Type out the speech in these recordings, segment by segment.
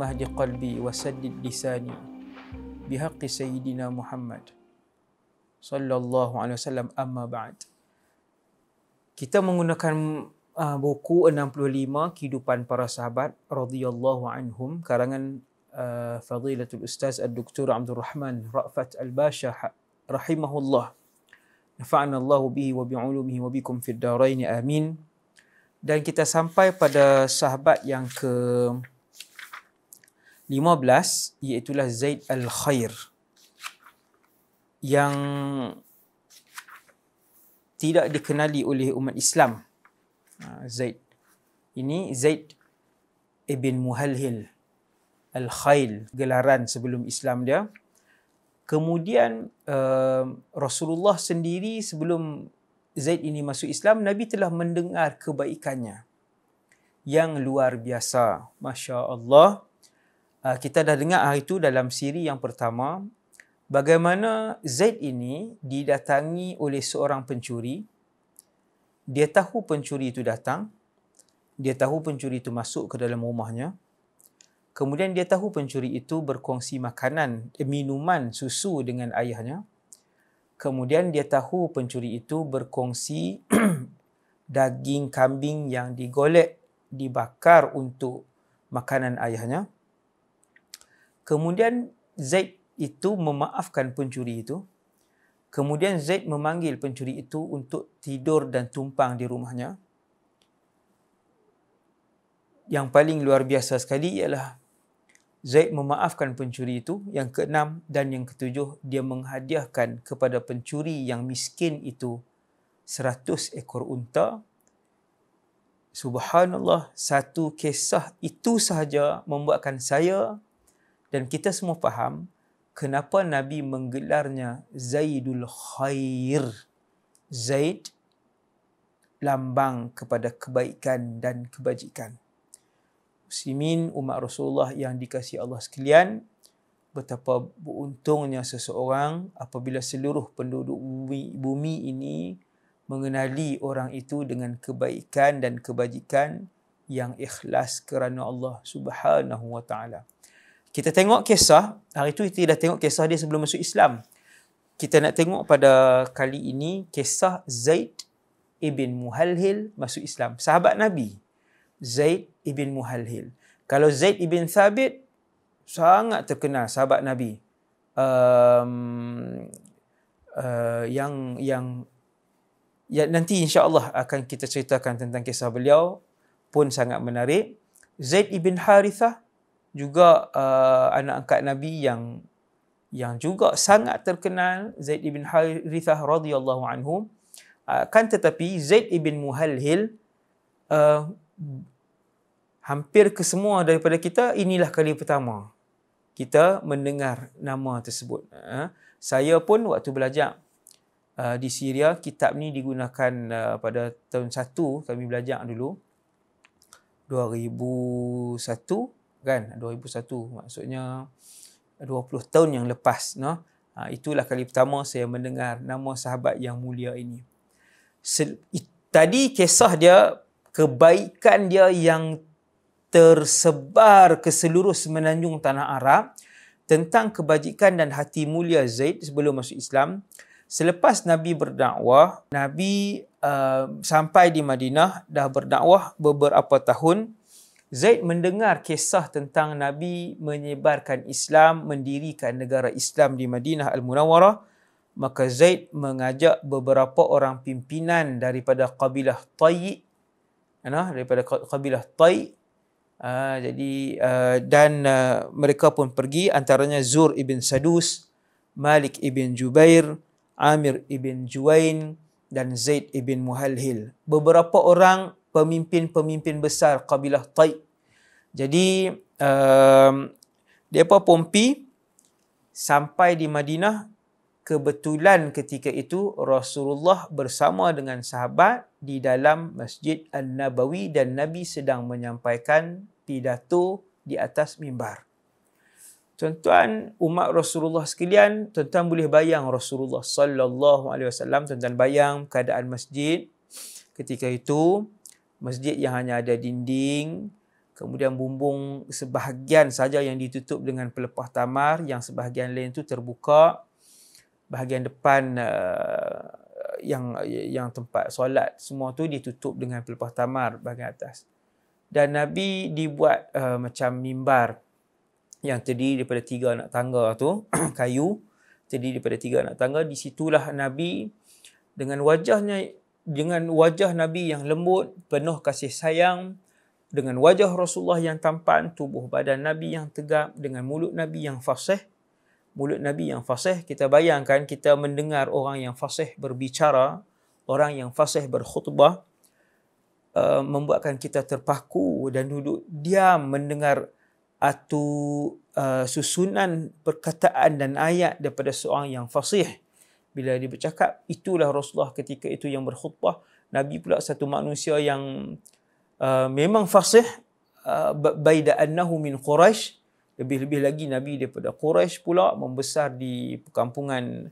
ahdi qalbi wa saddid lisani bihaqqi sayyidina Muhammad sallallahu alaihi wasallam, amma ba'd. Kita menggunakan buku 65 Kehidupan Para Sahabat radhiyallahu anhum karangan Fadilatul Ustaz Ad-Doktor Abdul Rahman Ra'fat Al-Basha rahimahullah. Nafa'ana Allahu bihi wa bi'ulumihi wa bikum fid darain, amin. Dan kita sampai pada sahabat yang ke-15, iaitulah Zaid Al-Khair, yang tidak dikenali oleh umat Islam. Zaid ini Zaid ibn Muhalhil Al-Khail, gelaran sebelum Islam dia. Kemudian Rasulullah sendiri, sebelum Zaid ini masuk Islam, Nabi telah mendengar kebaikannya yang luar biasa. Masya Allah. Kita dah dengar hari itu dalam siri yang pertama, bagaimana Zaid ini didatangi oleh seorang pencuri. Dia tahu pencuri itu datang. Dia tahu pencuri itu masuk ke dalam rumahnya. Kemudian dia tahu pencuri itu berkongsi makanan, minuman, susu dengan ayahnya. Kemudian dia tahu pencuri itu berkongsi daging kambing yang digolek, dibakar untuk makanan ayahnya. Kemudian Zaid itu memaafkan pencuri itu. Kemudian Zaid memanggil pencuri itu untuk tidur dan tumpang di rumahnya. Yang paling luar biasa sekali ialah Zaid memaafkan pencuri itu. Yang keenam dan yang ketujuh, dia menghadiahkan kepada pencuri yang miskin itu 100 ekor unta. Subhanallah, satu kisah itu sahaja membuatkan saya dan kita semua faham kenapa Nabi menggelarnya Zaidul Khair. Zaid, lambang kepada kebaikan dan kebajikan. Muslimin, umat Rasulullah yang dikasihi Allah sekalian, betapa beruntungnya seseorang apabila seluruh penduduk bumi ini mengenali orang itu dengan kebaikan dan kebajikan yang ikhlas kerana Allah Subhanahu wa taala. Kita tengok kisah, hari itu kita dah tengok kisah dia sebelum masuk Islam. Kita nak tengok pada kali ini kisah Zaid ibn Muhalhil masuk Islam. Sahabat Nabi, Zaid ibn Muhalhil. Kalau Zaid ibn Thabit, sangat terkenal sahabat Nabi. Yang nanti insya-Allah akan kita ceritakan tentang kisah beliau, pun sangat menarik. Zaid ibn Harithah juga anak angkat Nabi yang juga sangat terkenal, Zaid ibn Harithah radhiyallahu anhu. Kan tetapi Zaid ibn Muhalhil hampir kesemua daripada kita, inilah kali pertama kita mendengar nama tersebut. Saya pun waktu belajar di Syria, kitab ni digunakan pada tahun 1 kami belajar dulu, 2001 kan, 2001 maksudnya 20 tahun yang lepas, no? Itulah kali pertama saya mendengar nama sahabat yang mulia ini. Tadi kisah dia, kebaikan dia yang tersebar ke seluruh semenanjung tanah Arab, tentang kebajikan dan hati mulia Zaid sebelum masuk Islam. Selepas Nabi berdakwah, Nabi sampai di Madinah, dah berdakwah beberapa tahun. Zaid mendengar kisah tentang Nabi menyebarkan Islam, mendirikan negara Islam di Madinah Al-Munawwarah. Maka Zaid mengajak beberapa orang pimpinan daripada kabilah Tai', daripada kabilah Tai'. Mereka pun pergi, antaranya Zur ibn Sadus, Malik ibn Jubair, Amir ibn Juwain dan Zaid ibn Muhalhil. Beberapa orang pemimpin-pemimpin besar kabilah Tai'. Jadi mereka pun pergi sampai di Madinah. Kebetulan ketika itu Rasulullah bersama dengan sahabat di dalam Masjid An-Nabawi dan Nabi sedang menyampaikan pidato di atas mimbar. Tuan-tuan, umat Rasulullah sekalian, tuan-tuan boleh bayang Rasulullah sallallahu alaihi wasallam, tuan-tuan bayang keadaan masjid ketika itu, masjid yang hanya ada dinding, Kemudian bumbung sebahagian saja yang ditutup dengan pelepah tamar, yang sebahagian lain tu terbuka. Bahagian depan yang tempat solat semua tu ditutup dengan pelepah tamar bahagian atas. Dan Nabi dibuat macam mimbar yang terdiri daripada 3 anak tangga tu, kayu, terdiri daripada 3 anak tangga. Di situlah Nabi dengan wajah Nabi yang lembut, penuh kasih sayang, dengan wajah Rasulullah yang tampan, tubuh badan Nabi yang tegap, dengan mulut Nabi yang fasih. Mulut Nabi yang fasih, kita bayangkan kita mendengar orang yang fasih berbicara, orang yang fasih berkhutbah, membuatkan kita terpaku dan duduk diam mendengar susunan perkataan dan ayat daripada seorang yang fasih. Bila dia bercakap, itulah Rasulullah ketika itu yang berkhutbah. Nabi pula satu manusia yang memang fasih, baida annahu min Quraisy, lebih-lebih lagi Nabi daripada Quraisy pula, membesar di perkampungan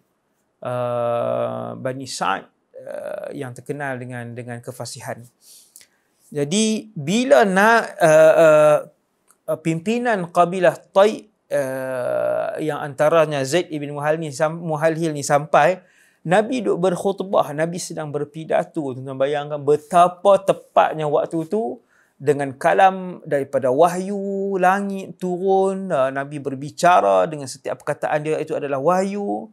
Bani Sa'd yang terkenal dengan kefasihan. Jadi bila pimpinan kabilah Tai yang antaranya Zaid ibn Muhalhil ni sampai, Nabi duk berkhutbah, Nabi sedang berpidato. Tuan-tuan bayangkan betapa tepatnya waktu tu, dengan kalam daripada wahyu langit turun, Nabi berbicara dengan setiap perkataan dia itu adalah wahyu.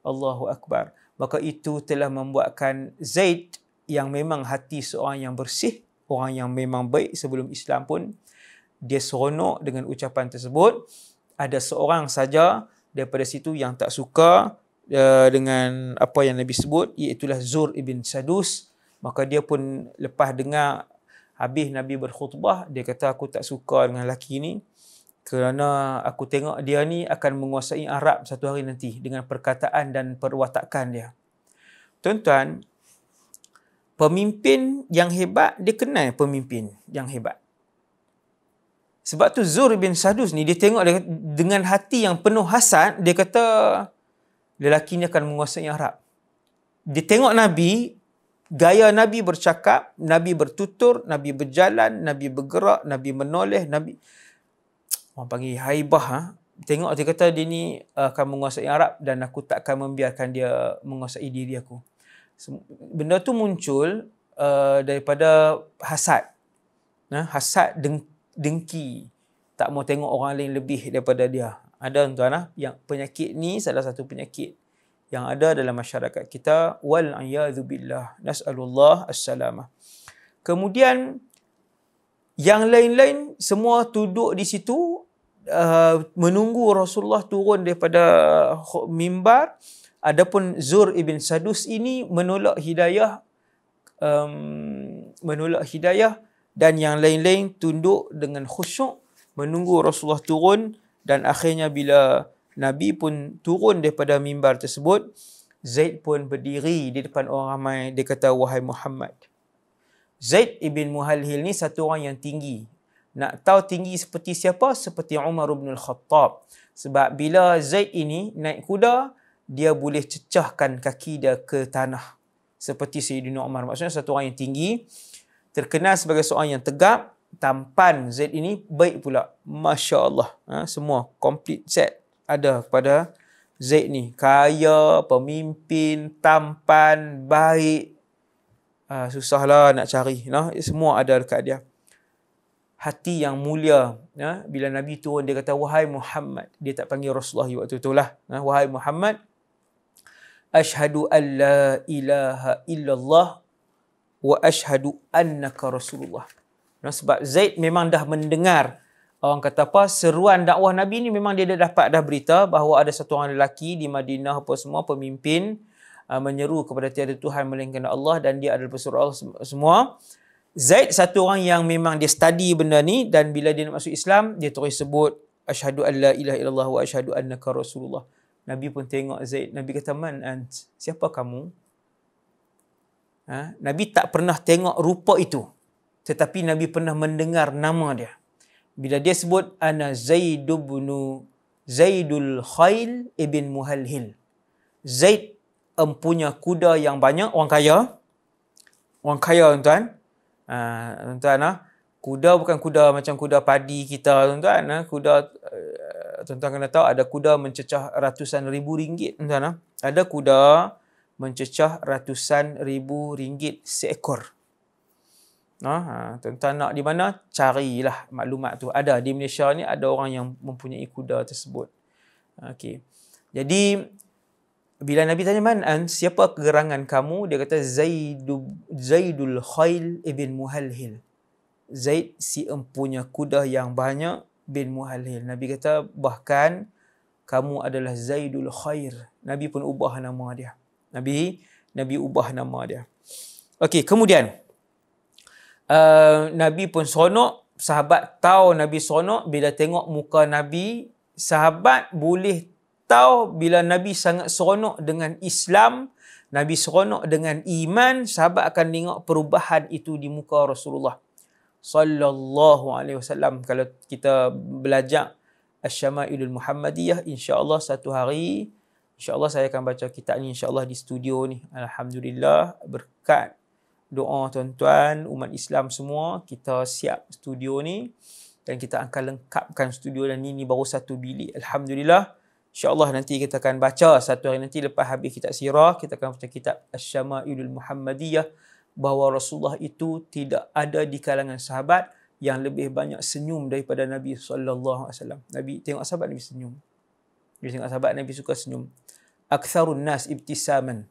Allahu Akbar. Maka itu telah membuatkan Zaid, yang memang hati seorang yang bersih, orang yang memang baik sebelum Islam pun, dia seronok dengan ucapan tersebut. Ada seorang saja daripada situ yang tak suka dengan apa yang Nabi sebut, iaitulah Zur ibn Sadus. Maka dia pun lepas dengar habis Nabi berkhutbah, dia kata, aku tak suka dengan lelaki ni kerana aku tengok dia ni akan menguasai Arab satu hari nanti dengan perkataan dan perwatakan dia. Tuan-tuan, pemimpin yang hebat, dia kenal pemimpin yang hebat. Sebab tu Zur bin Sadus ni, dia tengok dia, dengan hati yang penuh hasad, dia kata lelaki ni akan menguasai Arab. Dia tengok Nabi, gaya Nabi bercakap, Nabi bertutur, Nabi berjalan, Nabi bergerak, Nabi menoleh, Nabi, orang panggil haibah. Tengok dia kata dia ni akan menguasai Arab dan aku tak akan membiarkan dia menguasai diri aku. Benda tu muncul daripada hasad. Hasad, dengki. Tak mau tengok orang lain lebih daripada dia. Ada tuan-tuan, yang penyakit ni salah satu penyakit yang ada dalam masyarakat kita. Wal a'yadzu billah. Nas'alullah as-salamah. Kemudian yang lain-lain semua duduk di situ menunggu Rasulullah turun daripada mimbar. Adapun Zur ibn Sadus ini menolak hidayah, dan yang lain-lain tunduk dengan khusyuk menunggu Rasulullah turun. Dan akhirnya bila Nabi pun turun daripada mimbar tersebut, Zaid pun berdiri di depan orang ramai. Dia kata, wahai Muhammad. Zaid ibn Muhalhil ni satu orang yang tinggi. Nak tahu tinggi seperti siapa? Seperti Umar bin Al-Khattab. Sebab bila Zaid ini naik kuda, dia boleh cecahkan kaki dia ke tanah. Seperti Sayyidina Umar. Maksudnya satu orang yang tinggi, terkenal sebagai seorang yang tegap, tampan. Zaid ini baik pula. Masya Allah. Semua complete set ada pada Zaid ni. Kaya, pemimpin, tampan, baik. Susahlah nak cari. Semua ada dekat dia. Hati yang mulia. Bila Nabi turun, dia kata, wahai Muhammad. Dia tak panggil Rasulullah waktu itulah. Wahai Muhammad, ashhadu an la ilaha illallah wa ashhadu annaka Rasulullah. Sebab Zaid memang dah mendengar, orang kata apa, seruan dakwah Nabi ni, memang dia dah dapat berita bahawa ada satu orang lelaki di Madinah apa semua, pemimpin, menyeru kepada tiada Tuhan melainkan Allah, dan dia adalah pesuruh Allah semua. Zaid satu orang yang memang dia study benda ni, dan bila dia nak masuk Islam, dia terus sebut asyhadu an la ilaha illallah wa asyhadu annaka Rasulullah. Nabi pun tengok Zaid, Nabi kata, man ant? Siapa kamu? Nabi tak pernah tengok rupa itu, tetapi Nabi pernah mendengar nama dia. Bila dia sebut, ana Zaidul Khail ibn Muhalhil. Zaid empunya kuda yang banyak, orang kaya tuan-tuan. Kuda bukan kuda macam kuda padi kita, tuan-tuan. Kuda, tuan-tuan kena tahu, ada kuda mencecah ratusan ribu ringgit, tuan-tuan. Ada kuda mencecah ratusan ribu ringgit seekor. Tuan-tuan nak di mana? Carilah maklumat tu. Ada di Malaysia ni, ada orang yang mempunyai kuda tersebut. Okey. Jadi bila Nabi tanya, man, siapa kegerangan kamu? Dia kata Zaidul Khail ibn Muhalhil. Zaid si empunya kuda yang banyak bin Muhalhil. Nabi kata bahkan kamu adalah Zaidul Khair. Nabi pun ubah nama dia. Nabi ubah nama dia. Okey, kemudian Nabi pun seronok. Sahabat tahu Nabi seronok bila tengok muka Nabi. Sahabat boleh tahu bila Nabi sangat seronok dengan Islam, Nabi seronok dengan iman, sahabat akan tengok perubahan itu di muka Rasulullah sallallahu alaihi wasallam. Kalau kita belajar Asy-Syama'ilul Muhammadiyah, insya-Allah satu hari insya-Allah saya akan baca kitab ni insya-Allah di studio ni. Alhamdulillah, berkat doa tuan-tuan umat Islam semua, kita siap studio ni dan kita akan lengkapkan studio, dan ini baru satu bilik. Alhamdulillah, insya-Allah nanti kita akan baca satu hari nanti lepas habis kitab sirah, kita akan baca kitab Asy-Syama'ilul Muhammadiyah, bahawa Rasulullah itu tidak ada di kalangan sahabat yang lebih banyak senyum daripada Nabi sallallahu alaihi wasallam. Nabi tengok sahabat, Nabi senyum. Nabi tengok sahabat, Nabi suka senyum. Aktsarun nas ibtisaman.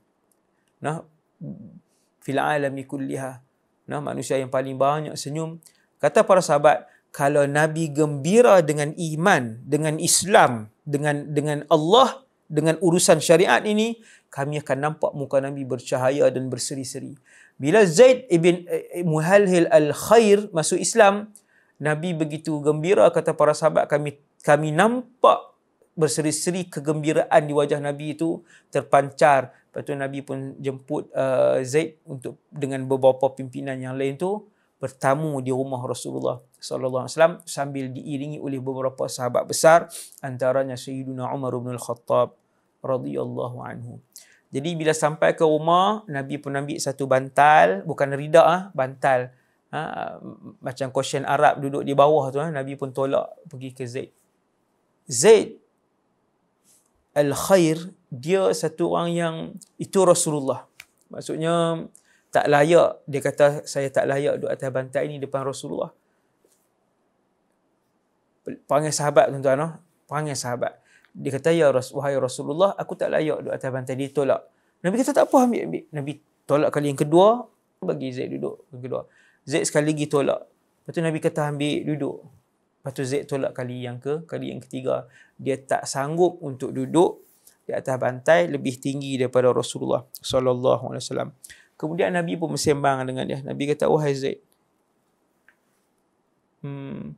Fil alami kulliha. Manusia yang paling banyak senyum. Kata para sahabat, kalau Nabi gembira dengan iman, dengan Islam, dengan Allah, dengan urusan syariat ini, kami akan nampak muka Nabi bercahaya dan berseri-seri. Bila Zaid ibn Muhalhil al-Khair masuk Islam, Nabi begitu gembira, kata para sahabat, kami nampak berseri-seri kegembiraan di wajah Nabi itu terpancar. Lepas tu Nabi pun jemput Zaid untuk dengan beberapa pimpinan yang lain tu bertamu di rumah Rasulullah sallallahu alaihi wasallam sambil diiringi oleh beberapa sahabat besar, antaranya Sayyiduna Umar bin Al-Khattab radhiyallahu anhu. Jadi bila sampai ke rumah, Nabi pun ambil satu bantal, bukan rida, bantal. Macam cushion Arab duduk di bawah tu. Nabi pun tolak pergi ke Zaid. Zaid Al-Khair, dia satu orang yang, itu Rasulullah. Maksudnya tak layak, dia kata saya tak layak duduk atas bantal ini depan Rasulullah. Panggil sahabat tuan-tuan, panggil sahabat. Dia kata, wahai Rasulullah, aku tak layak duduk atas bantal. Dia tolak. Nabi kata tak apa, ambil. Nabi tolak kali yang kedua, bagi Zaid duduk yang kedua. Zaid sekali lagi tolak. Lepas tu Nabi kata ambil, duduk. Lepas tu Zaid tolak kali yang ketiga. Dia tak sanggup untuk duduk di atas bantai lebih tinggi daripada Rasulullah sallallahu alaihi wasallam. Kemudian Nabi pun bersembang dengan dia. Nabi kata, wahai Zaid,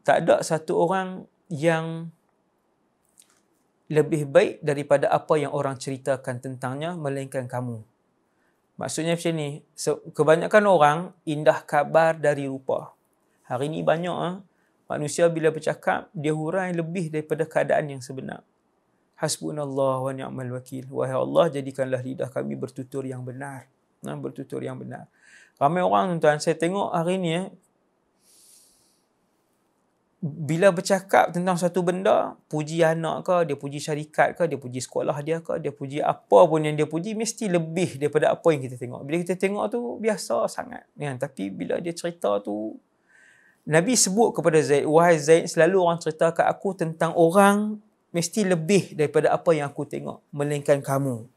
tak ada satu orang yang lebih baik daripada apa yang orang ceritakan tentangnya melainkan kamu. Maksudnya macam ni, kebanyakan orang indah kabar dari rupa. Hari ni banyak manusia bila bercakap, dia hurai lebih daripada keadaan yang sebenar. Hasbunallah wa ni'mal wakil. Wahai Allah, jadikanlah lidah kami bertutur yang benar. Bertutur yang benar. Ramai orang tuan, saya tengok hari ni bila bercakap tentang satu benda, puji anak ke, dia puji syarikat ke, dia puji sekolah dia ke, dia puji apa pun yang dia puji, mesti lebih daripada apa yang kita tengok. Bila kita tengok tu, biasa sangat. Tapi bila dia cerita tu, Nabi sebut kepada Zaid, wahai Zaid, selalu orang cerita kat aku tentang orang, mesti lebih daripada apa yang aku tengok, melainkan kamu.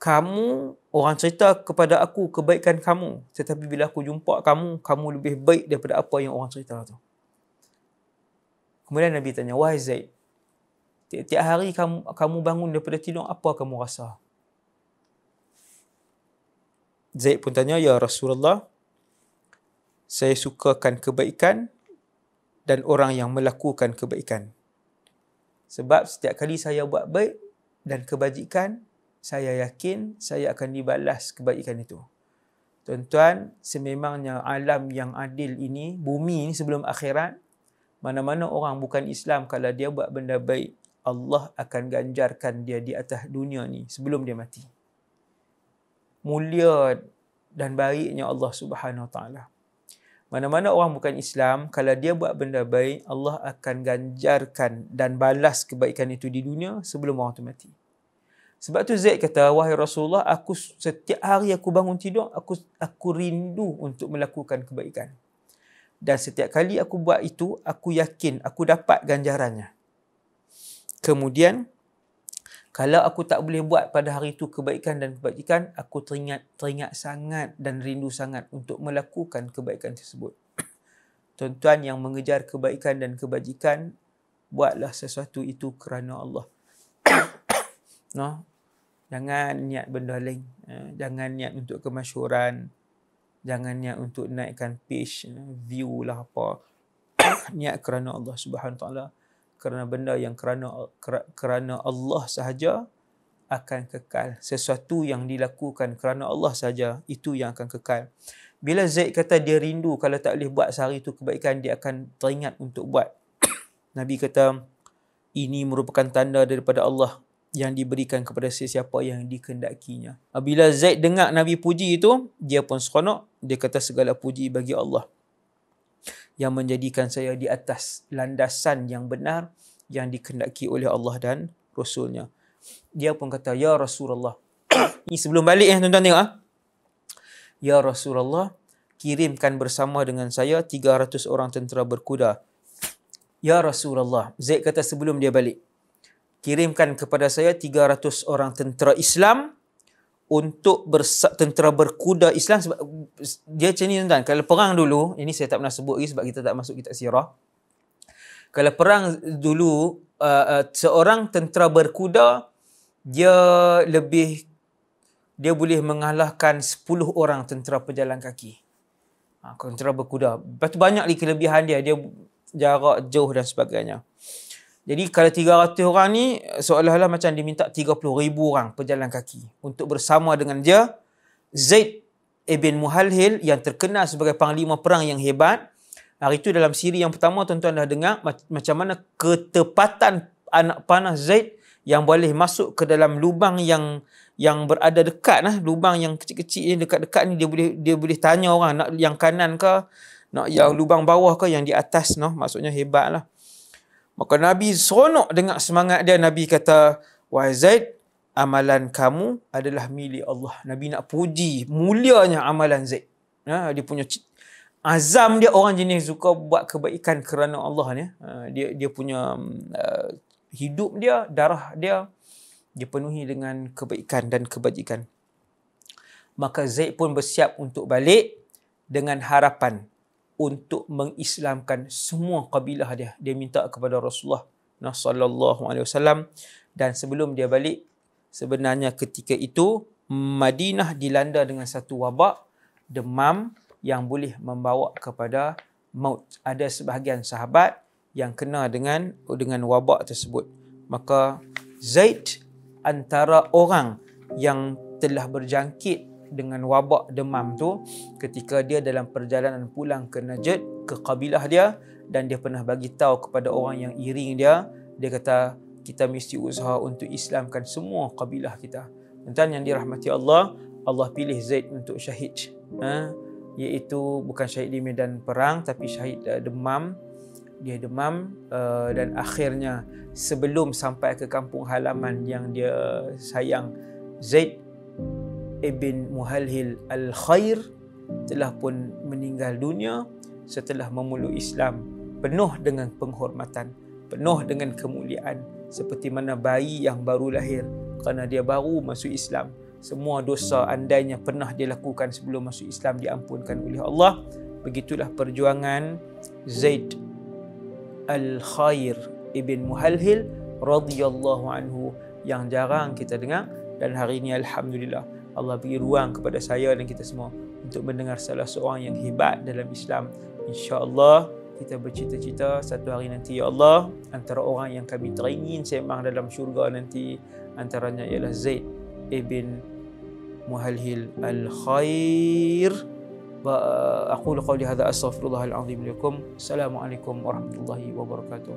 Kamu, orang cerita kepada aku kebaikan kamu, tetapi bila aku jumpa kamu, kamu lebih baik daripada apa yang orang cerita tu. Kemudian Nabi tanya, wahai Zaid, tiap hari kamu bangun daripada tidur, apa kamu rasa? Zaid pun tanya, ya Rasulullah, saya sukakan kebaikan dan orang yang melakukan kebaikan. Sebab setiap kali saya buat baik dan kebajikan, saya yakin saya akan dibalas kebaikan itu. Tuan-tuan, sememangnya alam yang adil ini, bumi ini sebelum akhirat, mana-mana orang bukan Islam, kalau dia buat benda baik, Allah akan ganjarkan dia di atas dunia ni sebelum dia mati. Mulia dan baiknya Allah Subhanahu Wa Taala. Mana-mana orang bukan Islam, kalau dia buat benda baik, Allah akan ganjarkan dan balas kebaikan itu di dunia sebelum orang tu mati. Sebab tu Zaid kata, wahai Rasulullah, aku setiap hari aku bangun tidur, aku rindu untuk melakukan kebaikan. Dan setiap kali aku buat itu, aku yakin aku dapat ganjarannya. Kemudian, kalau aku tak boleh buat pada hari itu kebaikan dan kebajikan, aku teringat sangat dan rindu sangat untuk melakukan kebaikan tersebut. Tuan-tuan yang mengejar kebaikan dan kebajikan, buatlah sesuatu itu kerana Allah. No? Jangan niat benda lain. Jangan niat untuk kemasyhuran. Jangan niat untuk naikkan page, view lah apa. Niat kerana Allah Subhanahu Wa Taala. Kerana benda yang kerana Allah sahaja akan kekal. Sesuatu yang dilakukan kerana Allah sahaja, itu yang akan kekal. Bila Zaid kata dia rindu kalau tak boleh buat sehari itu kebaikan, dia akan teringat untuk buat. Nabi kata, ini merupakan tanda daripada Allah yang diberikan kepada sesiapa yang dikehendakinya. Bila Zaid dengar Nabi puji itu, dia pun seronok. Dia kata segala puji bagi Allah yang menjadikan saya di atas landasan yang benar yang dikehendaki oleh Allah dan Rasulnya. Dia pun kata, ya Rasulullah. Ini sebelum balik tuan-tuan tengok. Ya Rasulullah, kirimkan bersama dengan saya 300 orang tentera berkuda. Ya Rasulullah, Zaid kata sebelum dia balik, kirimkan kepada saya 300 orang tentera Islam untuk tentera berkuda Islam. Sebab dia macam ni tuan-tuan, kalau perang dulu, ini saya tak pernah sebut lagi sebab kita tak masuk kitab sirah. Kalau perang dulu, seorang tentera berkuda, dia boleh mengalahkan 10 orang tentera pejalan kaki. Tentera berkuda. Lepas tu banyak lagi kelebihan dia. Dia jarak jauh dan sebagainya. Jadi kalau 300 orang ni seolah-olah macam diminta 30,000 orang pejalan kaki untuk bersama dengan dia. Zaid ibn Muhalhil yang terkenal sebagai panglima perang yang hebat. Hari itu dalam siri yang pertama tuan-tuan dah dengar macam mana ketepatan anak panah Zaid yang boleh masuk ke dalam lubang yang berada dekat lubang yang kecil-kecil ni dekat-dekat ni dia boleh tanya orang nak yang kanan ke, nak yang lubang bawah ke, yang di atas maksudnya hebatlah. Maka Nabi seronok dengar semangat dia. Nabi kata, wahai Zaid, amalan kamu adalah milik Allah. Nabi nak puji mulianya amalan Zaid. Dia punya azam dia, orang jenis suka buat kebaikan kerana Allah ni. Dia punya hidup dia, darah dia dipenuhi dengan kebaikan dan kebajikan. Maka Zaid pun bersiap untuk balik dengan harapan untuk mengislamkan semua kabilah dia. Dia minta kepada Rasulullah sallallahu alaihi wasallam. Dan sebelum dia balik, sebenarnya ketika itu Madinah dilanda dengan satu wabak demam yang boleh membawa kepada maut. Ada sebahagian sahabat yang kena dengan wabak tersebut. Maka Zaid antara orang yang telah berjangkit dengan wabak demam tu ketika dia dalam perjalanan pulang ke Najd, ke kabilah dia, dan dia pernah bagi tahu kepada orang yang iring dia. Dia kata, kita mesti usaha untuk Islamkan semua kabilah kita. Tuan-tuan yang dirahmati Allah, Allah pilih Zaid untuk syahid. Iaitu bukan syahid di medan perang, tapi syahid demam. Dia demam dan akhirnya sebelum sampai ke kampung halaman yang dia sayang, Zaid ibn Muhalhil al-Khair telah pun meninggal dunia setelah memeluk Islam penuh dengan penghormatan, penuh dengan kemuliaan, seperti mana bayi yang baru lahir kerana dia baru masuk Islam. Semua dosa andainya pernah dia lakukan sebelum masuk Islam diampunkan oleh Allah. Begitulah perjuangan Zaid al-Khair ibn Muhalhil radhiyallahu anhu yang jarang kita dengar. Dan hari ini alhamdulillah Allah beri ruang kepada saya dan kita semua untuk mendengar salah seorang yang hebat dalam Islam. InsyaAllah kita bercita-cita satu hari nanti, ya Allah, antara orang yang kami teringin sembang dalam syurga nanti, antaranya ialah Zaid ibn Muhalhil al-Khair. Aqulu qawli hadza astaghfirullahal azim lakum. Assalamualaikum warahmatullahi wabarakatuh.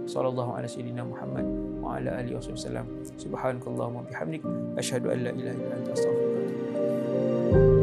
Sallallahu ala sayyidina Muhammad wa ala alihi wasallam. Subhanakallahumma bihamdik asyhadu an la ilaha illa anta astaghfiruka wa atubu ilaik.